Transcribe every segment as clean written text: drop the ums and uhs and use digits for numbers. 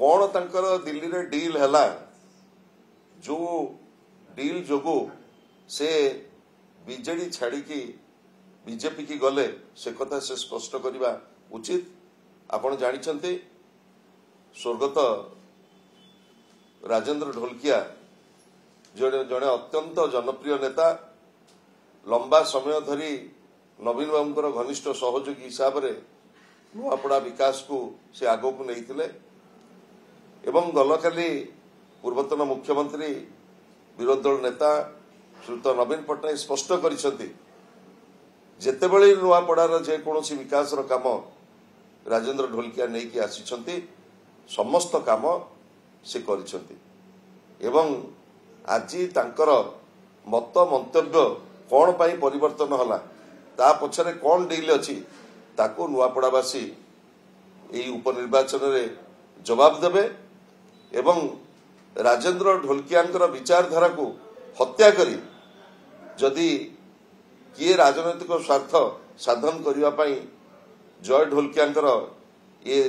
कौन तांकर दिल्ली रे डील हैला जो डील जोगु से बीजेडी छाड़ी बीजेपी की गले से कथा से स्पष्ट करवा उचित। आपण जानिछंती स्वर्गत राजेंद्र ढोलकिया जड़े अत्यंत जनप्रिय नेता लंबा समय धरी नवीन बाबूंकर घनिष्ठ सहयोगी हिसाब से नुआपड़ा विकास को से आगो को नहीं थिले एवं गलकाली पूर्वतन मुख्यमंत्री विरोधी दल नेता श्रीयुत नवीन पट्टनायक स्पष्ट करिसेंती जेतेबेले नुआपड़ार जेकोसी विकास काम राजेंद्र ढोलकिया नहीं कि आसिछंती समस्त काम से करिसेंती एवं आज तांकर मत मंतव्य कौन पाई परिवर्तन होला ता पछरे कौन डील अच्छी ताको नुआपड़ावासी यही उपनिर्वाचन रे जवाब देबे एवं राजेंद्र ढोलकियांकर विचारधारा को हत्या करी जदि किए राजनैतिक स्वार्थ साधन करने पाई जय ढोलकियांकर ये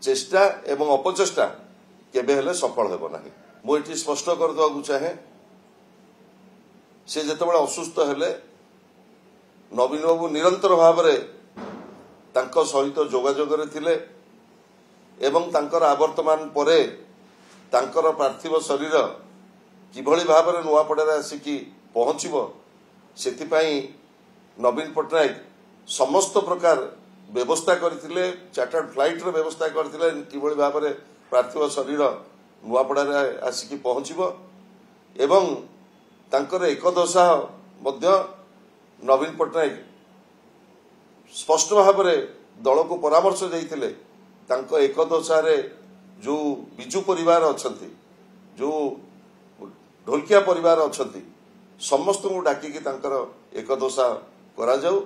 चेष्टा एवं अपचेष्टा केबे हेले सफल हेबो नाही। मुझे स्पष्ट कर देवा चाहे से जितेबाला असुस्थ हेले नवीन बाबू निरंतर भाव में सहित जोगाजोग थिले एवं तांकर आवर्तमान परे तांकर पार्थिव शरीर किभली भाव में नुआपड़ा आसिकी पहुंचब सेतिपाई नवीन पट्टनायक समस्त प्रकार व्यवस्था करथिले चार्टर्ड फ्लाइट रे व्यवस्था करथिले किभली भाव में पार्थिव शरीर नुआपड़ा आसिकी पहुंचब एवं तांकर एकदशा मध्य नवीन पट्टनायक स्पष्ट भाव में दल को परामर्श देइथिले तांको एकदशा रे जो बिजू परिवार अछंती जो ढोलकिया परिवार अछंती समस्त को डाकिकी तांकर एकदशा करा जाऊ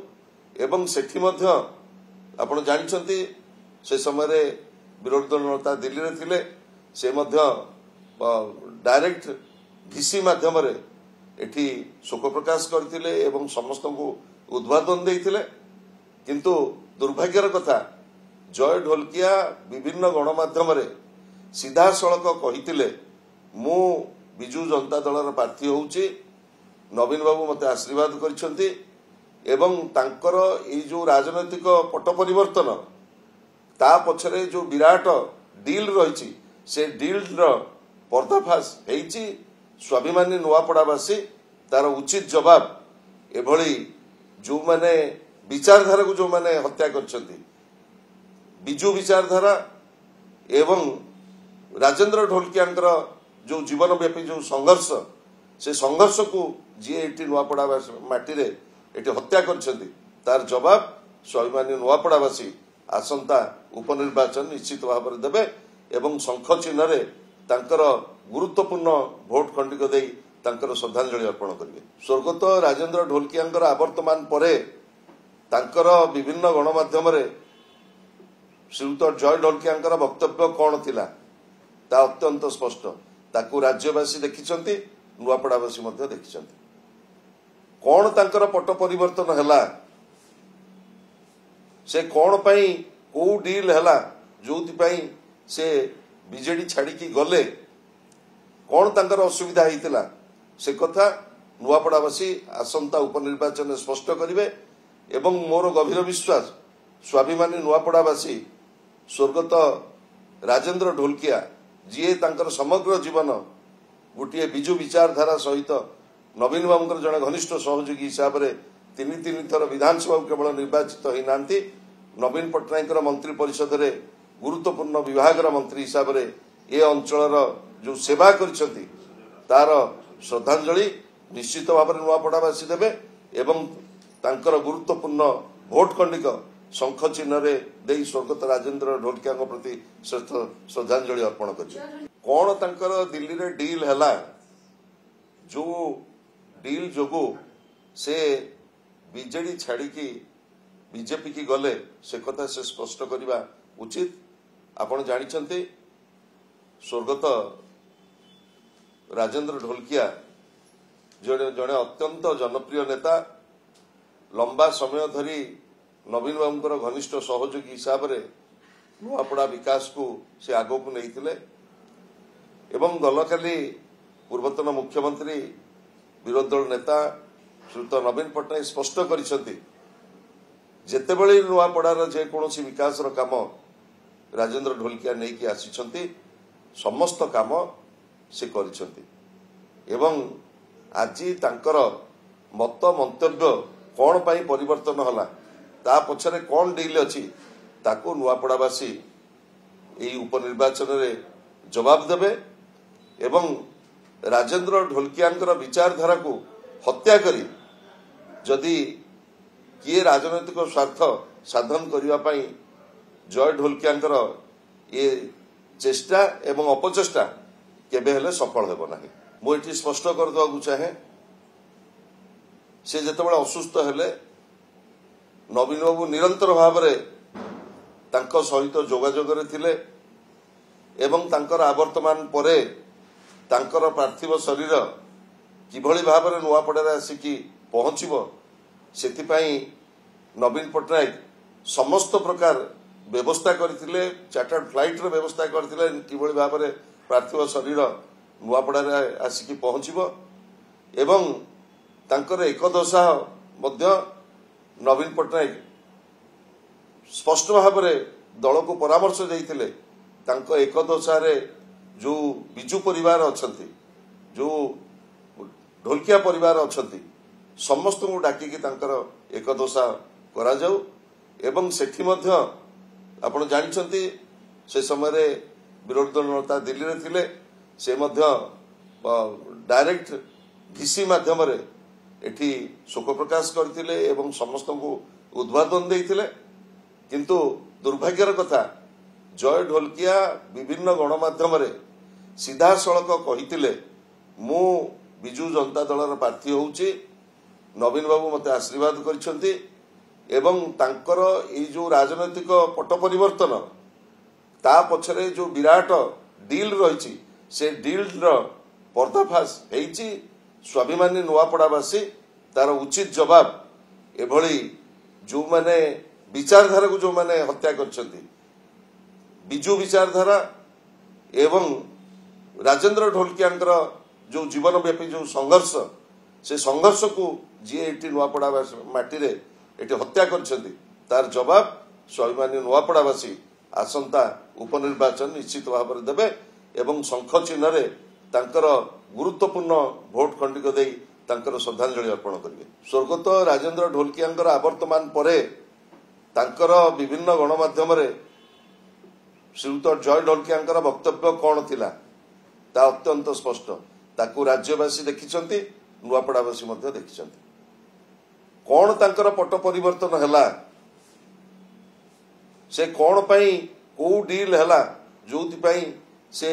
एवं सेठी मध्य आपण जानिछंती से समय रे विरोधी दल नेता दिल्ली रे थिले से मध्य डायरेक्ट घिसी माध्यम रे एठी शोक प्रकाश करथिले एवं समस्त को उद्बोधन देइथिले किंतु दुर्भाग्यर कथा जय ढोलकिया विभिन्न गणमाध्यम रे सीधा सड़क कहिथिले मु बिजू जनता दलर प्रार्थी होउची नवीन बाबू मते आशीर्वाद करिसंती एवं तांकर ए जो राजनैतिक पट परिवर्तन ता पछरे जो विराट डील रही से डील पर्दाफाश हेइची स्वाभिमानी नुआपड़ावासी तार उचित जवाब एभली जो माने विचारधारा को जो माने हत्या करछंती बिजू विचारधारा एवं राजेंद्र ढोलकियांकर जो जीवन व्यापी जो संघर्ष से संघर्ष को जी एटी नुआपड़ा माटी रे एटी हत्या करछंती तार जवाब स्वाभिमानी नुआपड़ावासी आसंता उपनिर्वाचन निश्चित भाव में देबे एवं शंख चिन्ह रे तांकर गुरुत्वपूर्ण भोट खंडिक देई तांकर श्रद्धांजलि अर्पण करिवे। स्वर्गत राजेंद्र ढोलकियांकर आवर्तमान परे तांकर विभिन्न गणमाध्यम रे श्रीयुत जय ढोलकियांकर वक्तव्य कौन थिला ता अत्यंत स्पष्ट ताकू राज्यवासी देखिछंती नुआपड़ावासी मध्य देखिछंती कौन तांकर पट परिवर्तन हैला से कौन पाई को डील हैला जोथि पाई से बीजेडी छाड़ी की गले कौन तांकर असुविधा हेतिला से कथा नुआपड़ावासी आसंता उपनिर्वाचन स्पष्ट करिवे एवं मोर गभीर विश्वास स्वाभिमानी नुआपड़ावासी स्वर्गत राजेंद्र ढोलकिया जी तांकर समग्र जीवन गोटे बिजू विचारधारा सहित नवीन बाबूंकर जड़े घनिष्ठ सहयोगी हिसाब से तीन थर विधानसभा केवल निर्वाचित होना नवीन पट्टनायक मंत्री परिषद रे गुरुत्वपूर्ण विभाग मंत्री हिसाब से ये अंचल जो सेवा करिसेंती तार श्रद्धांजलि निश्चित भाव में नुआपड़ावासी देवे एवं तांकर गुरुत्वपूर्ण भोट खंडिक शंख चिन्ह रे देई स्वर्गत राजेंद्र ढोलकिया प्रति श्रद्धांजलि अर्पण कर कौन तांकर दिल्ली रे डील हैला जो डील जोगु से बीजेडी छाड़ी बीजेपी की गले से कथा से स्पष्ट करवा उचित। आपण जानिछंती स्वर्गत राजेंद्र ढोलकिया जड़े अत्यंत जनप्रिय नेता लंबा समय धरी नवीन बाबूंकर घनिष्ठ सहयोगी हिसाब से नुआपड़ा विकास को से आगो को नहीं थिले एवं गलकाली पूर्वतन मुख्यमंत्री विरोधी दल नेता श्रीयुत नवीन पट्टनायक स्पष्ट करिसेंती जेतेबेले नुआपड़ार जेकोसी विकास काम राजेंद्र ढोलकिया नहीं कि आसी समस्त काम से करिसेंती एवं आज तांकर मत मंतव्य कौन पाई परिवर्तन होला ता पछरे कौन डील अछि ताको नुआपड़ावासी एई उपनिर्वाचन रे जवाब देबे एवं राजेंद्र ढोलकियांकर विचारधारा को हत्या करी जदि किए राजनैतिक स्वार्थ साधन करने पाई जय ढोलकियांकर ये चेष्टा एवं अपचेष्टा केबे हेले सफल हेबो नाही। मु एठी स्पष्ट कर दवा चाहे से जेतेबेले असुस्थ हेले नवीन बाबू निरंतर भाव में तांको सहित जोगाजोग रे थिले एवं तांकर आवर्तमान परे तांकर पार्थिव शरीर किभଳି भाव नुआपड़ारे आसिकी पहुंचबो सेथिपाई नवीन पट्टनायक समस्त प्रकार व्यवस्था करथिले चार्टर्ड फ्लाइट रो व्यवस्था करथिले किभଳି भाव में पार्थिव शरीर नुआपड़ारे आसिकी पहुंचबो एवं तांकर एकदशा मध्य नवीन पट्टनायक स्पष्ट भाव में दल को परामर्श देइथिले तांको एकदशारे जो बिजू परिवार अछंती जो ढोलकिया परिवार अछंती समस्त को डाकिकी तांकर एकदशा करा जाऊ एवं सेठी मध्य आपण जानिछंती से समय रे विरोधी दल नेता दिल्ली रे थिले से मध्य डायरेक्ट घिसी माध्यम रे एठी शोक प्रकाश करथिले एवं समस्त को उद्बोधन देइथिले किंतु दुर्भाग्यर कथा जय ढोलकिया विभिन्न गणमाध्यम रे सीधा सड़क कही मु विजु जनता दल प्रार्थी होउची नवीन बाबू मते आशीर्वाद करिसेंती एवं तांकर ए जो राजनैतिक पट परिवर्तन ता पछरे जो विराट डील रही से डील रो पर्दाफाश हेइची स्वाभिमानी नुआपड़ावासी तार उचित जवाब एभली जो माने विचारधारा को जो माने हत्या करछंती बिजू विचारधारा एवं राजेंद्र ढोलकियांकर जो जीवनव्यापी जो संघर्ष से संघर्ष को जी एटी नुआपड़ा माटी रे एटी हत्या करछंती तार जवाब स्वाभिमानी नुआपड़ावासी आसंता उपनिर्वाचन निश्चित भाव में देबे एवं शंख चिन्ह रे तांकर गुरुत्वपूर्ण भोट खंडिक देई तांकर श्रद्धांजलि अर्पण करिवे। स्वर्गत राजेंद्र ढोलकियांकर आवर्तमान परे तांकर विभिन्न गणमाध्यम रे श्रीयुत जय ढोलकियांकर वक्तव्य कौन थिला ता अत्यंत स्पष्ट ताकू राज्यवासी देखिछंती नुआपड़ावासी मध्य देखिछंती कौन तांकर पट परिवर्तन हैला से कौन पाई को डील हैला जोथि पाई से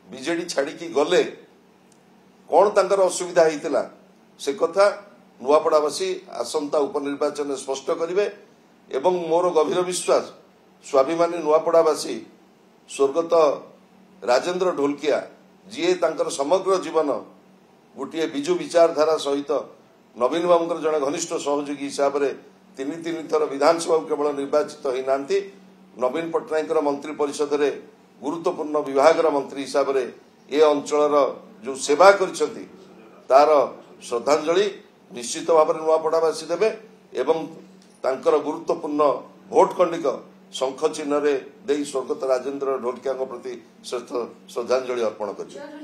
बीजेडी छाड़ी की गले कौन तांकर असुविधा हेतिला से कथा नुआपड़ावासी आसंता उपनिर्वाचन स्पष्ट करिवे एवं मोर गभीर विश्वास स्वाभिमानी नुआपड़ावासी स्वर्गत राजेंद्र ढोलकिया जी तांकर समग्र जीवन गोटे बिजू विचारधारा सहित नवीन बाबू जड़े घनिष्ठ सहयोगी हिसाब से तीन थर विधानसभा केवल निर्वाचित होई नांती नवीन पट्टनायक मंत्री परिषद रे गुरुत्वपूर्ण विभाग मंत्री हिसाब से ए अंचल जो सेवा करिसेंती तार श्रद्धांजलि निश्चित भाव में नुआपड़ावासी देबे एवं तांकर गुरुत्वपूर्ण भोट खंडिक शंख चिन्ह रे देई स्वर्गत राजेंद्र ढोलकिया प्रति श्रद्धांजलि अर्पण करिवे।